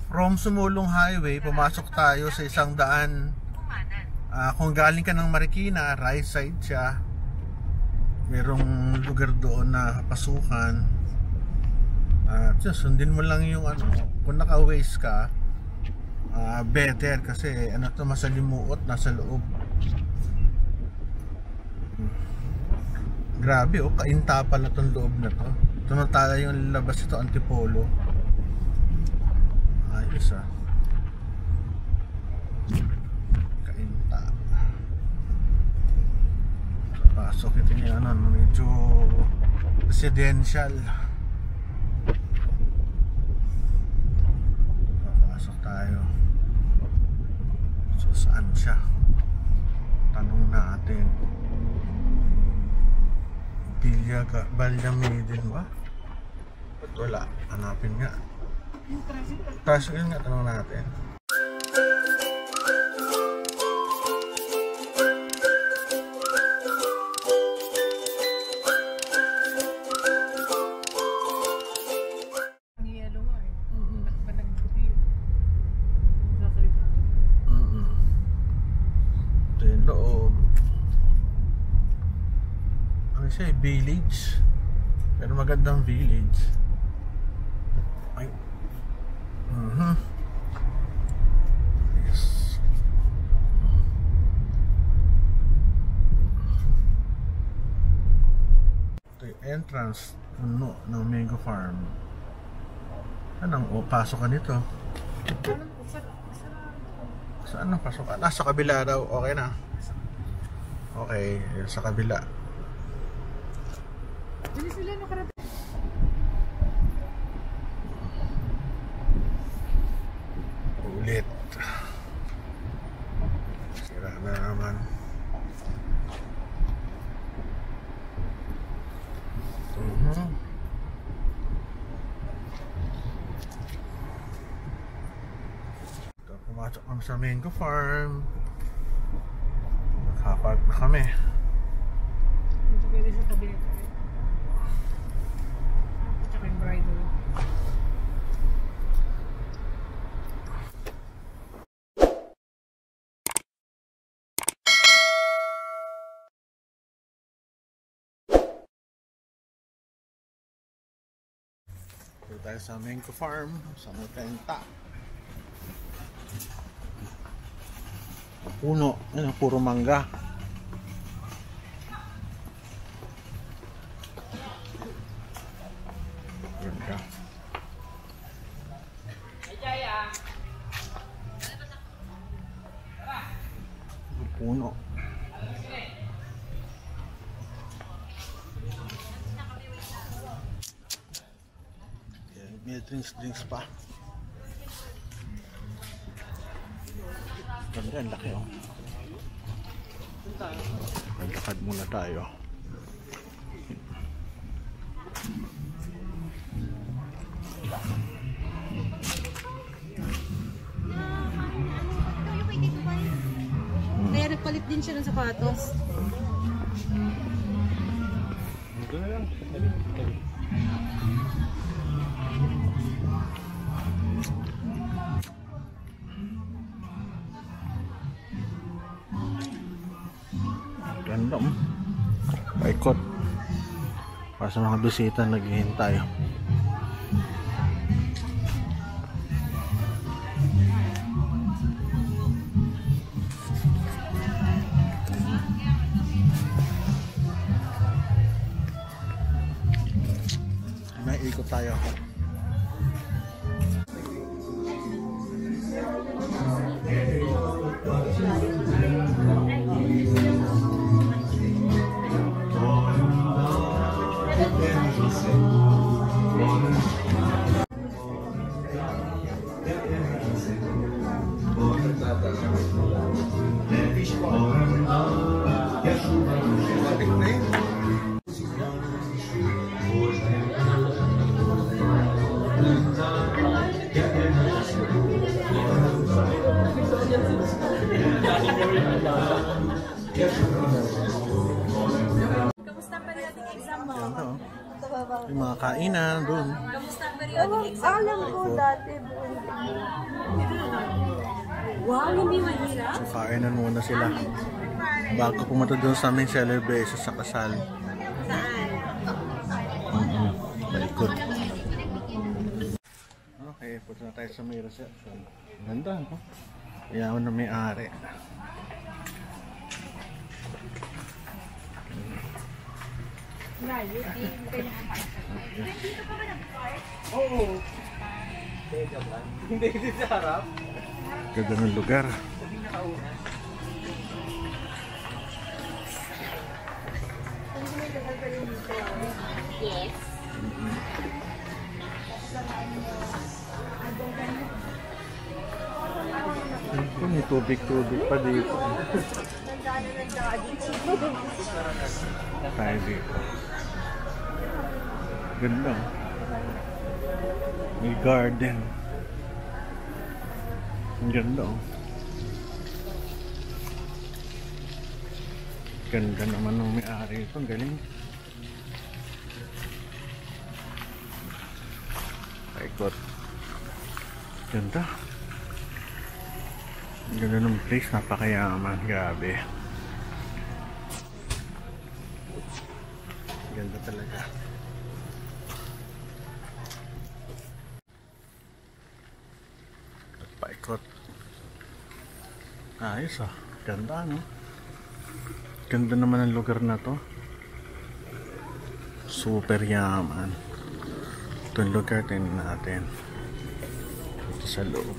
From Sumulong Highway, pumasok tayo sa 100. Kung galing ka ng Marikina, right side siya. Merong lugar doon na pasukan. Sundin mo lang yung ano. Kung naka-waste ka, better kasi ano to, masalimuot, nasa loob. Grabe oh, kainta pala tong loob na to. Ito na tayo yung labas ito, Antipolo. Ayos ah. Kainta. Pasok ito yung ano, medyo residential. Pasok tayo. So saan siya? Tanong natin. Balyamidin ba? Ba't wala? Hanapin nga. Tricycle nga, tanong natin. Ito yung loob. Siya village, pero magandang village. Ay. Yes. Ito yung entrance puno ng mango farm. Anong pasok ka nito? Saan ang pasok ka? Sa kabila daw. Okay na. Okay, sa kabila. Hindi sila nakarating. Ulit. Sira na naman. Ito, pumasok kami sa mango farm. Nakapark na kami. Ito pwede sa tabi nito. Bridal. Dito tayo sa mango farm sa Mutenta. Puno, ano, puro mangga. Puno. May drinks pa. Ganda, ang laki oh. Maglakad muna tayo. Kaya nagpalit din siya ng sapatos. Ito na lang. Ganda mo. Paikot. Para sa mga bisita naghihintay. Ikot tayo. Kamusta pa natin exam mo? Ganda, oh. Yung mga kainan doon. Kamusta ang periodic exam? Alam ko dati. Wow, hindi mahirap. So kainan muna sila bago pumunta doon sa aming celebration sa kasal. Saan? Paikot. Okay, punta na tayo sa may reception. Ganda, no? Ayaw na may-ari. Oo. Hindi dito sa harap. Ganda ng lugar. Yes. May tubig-tubig pa dito. Tayo dito. Ganda. May garden. Ang ganda, oh. Ganda naman ng may-ari ito. Ang galing. Paikot. Ganda. Ang ganda ng place. Napakayaman. Grabe. Ganda talaga. Paikot. Ayos, ah. Ganda, no? Ganda naman ang lugar na to. Super yaman. Ito yung lugar natin. Ito sa loob.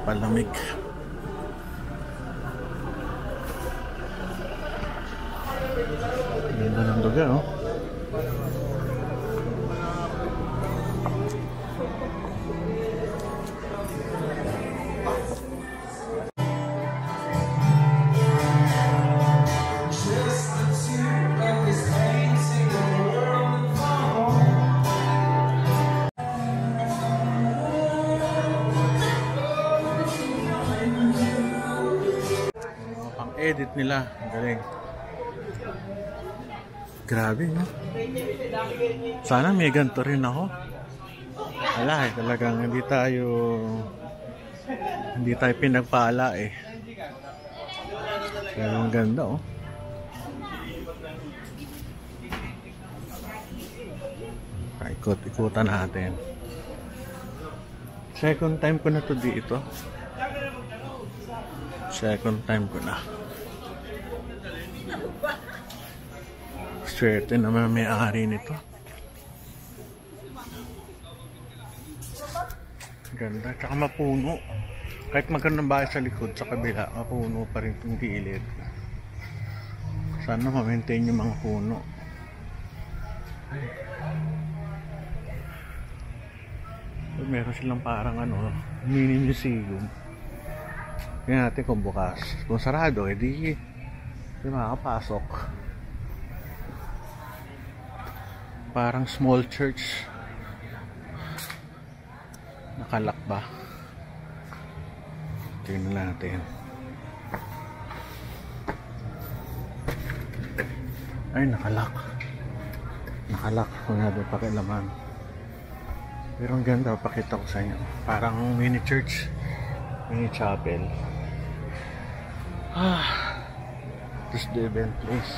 Palamig. Ganda ng lugar, oh. Edit nila, ang galing. Grabe, no? Sana may ganito rin ako. Wala, talagang hindi tayo pinagpala, eh. Pero ang ganda, oh. Ikot-ikutan natin. Second time ko na to dito. Second time ko na. Swerte naman may-ari nito. Ganda. Tsaka mapuno. Kahit magandang bahay sa likod, sa kabila, mapuno pa rin yung gilid. Sana ma-maintain yung mga puno. Meron silang parang mini museum. Tingnan natin kung bukas. Kung sarado, hindi makakapasok. Parang small church. Nakalak ba? Tingnan natin. Ay, nakalak. Nakalak. Kung natin pakialaman. Pero ang ganda. Pakita ko sa inyo. Parang mini church. Mini chapel. This is the event place.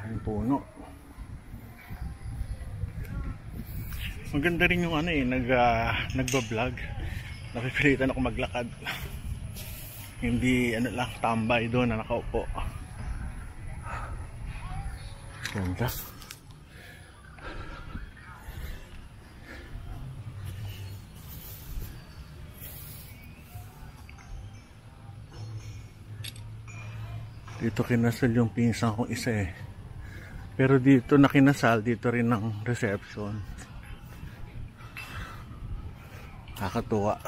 Ang puno. Maganda rin yung nagba-vlog. Napipilitan ako maglakad. Hindi lang tambay doon na nakaupo. Ganda. Ito Dito kinasal yung pinsan kong isa eh. Pero dito na kinasal, dito rin ang reception. Nakakatuwa.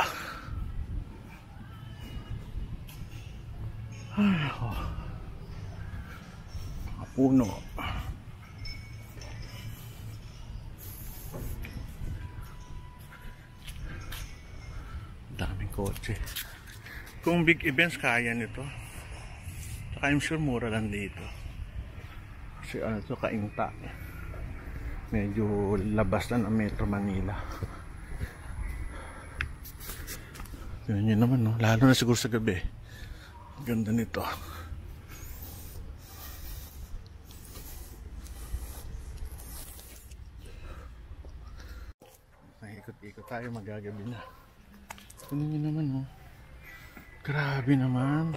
Ay, ako. Puno. Daming kotse. Kung big events kaya nito. Saka I'm sure mura lang dito. Kasi ano to, Kainta. Medyo labas na ng Metro Manila. Tignan nyo naman, no? Lalo na siguro sa gabi. Ganda nito. Ikot-ikot tayo, magagabi na. Tignan nyo naman, no? Grabe naman.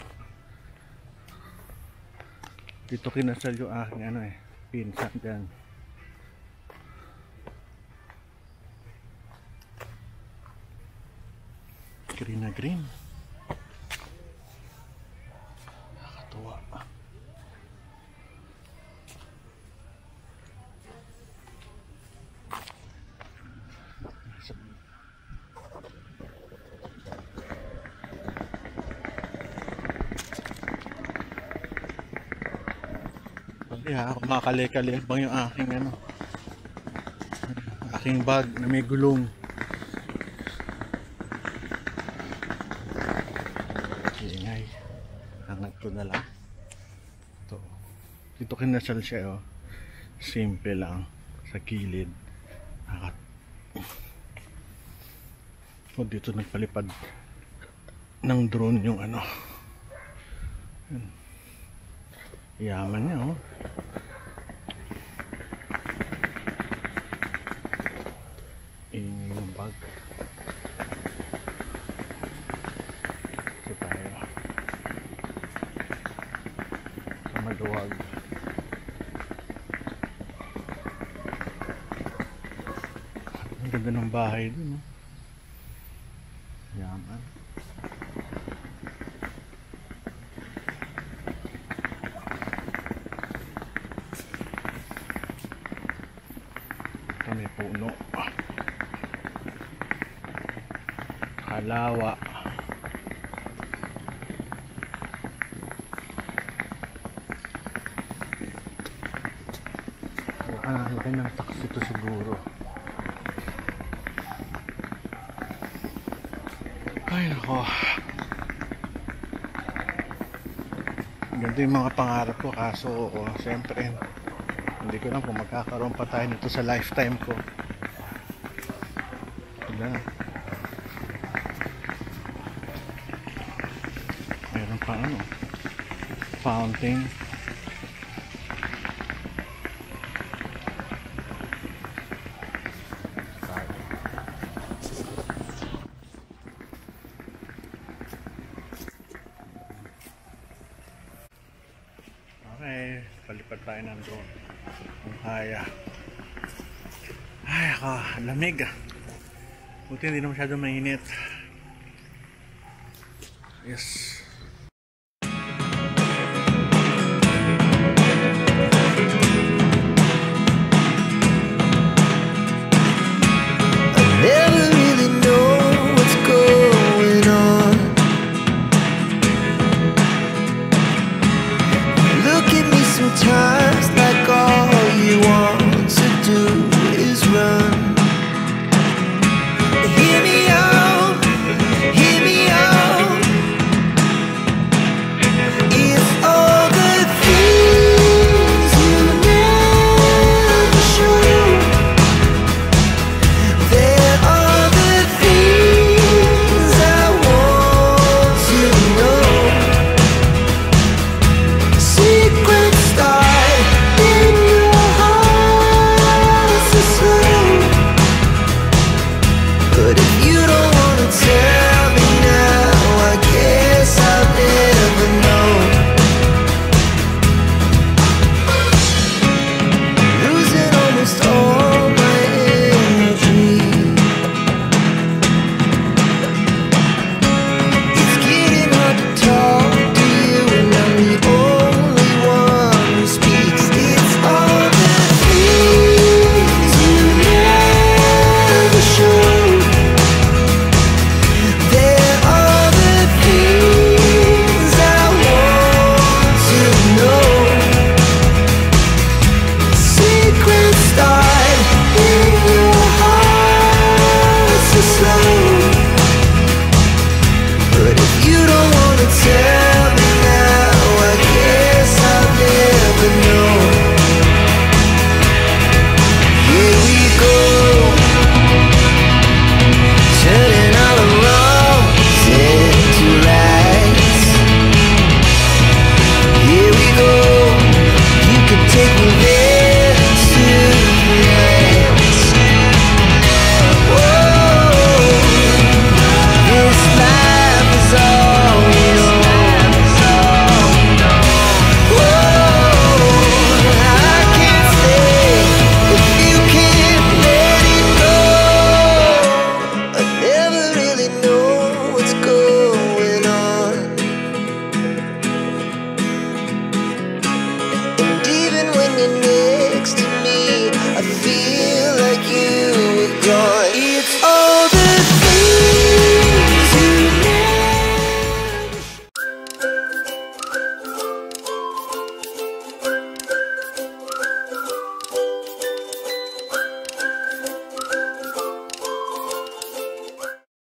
Dito kinasal yung aking ano eh, pinsan dyan. Green na green. Nakakatuwa. Yeah, kumakali-kalibang yung aking ano, aking bag na may gulong. Ingay, angat ko na lang. Ito, dito kinasal siya, oh. Simple lang sa gilid. Oh, dito nagpalipad ng drone yung ano. Yaman niya, oh. Ingay ng bag. Ito tayo sa maluwag. Ang ganda ng bahay dun, oh. Yaman. May puno, kalawa, laki ng taxi to siguro. Ay nako, ganito yung mga pangarap ko, kaso siyempre hindi ko lang kung magkakaroon pa tayo nito sa lifetime ko. Wala. Meron pa ano, fountain. Okay, palipad tayo ng drone. Kung kaya. Ay, lamig. Buti hindi na masyado mainit. Yes.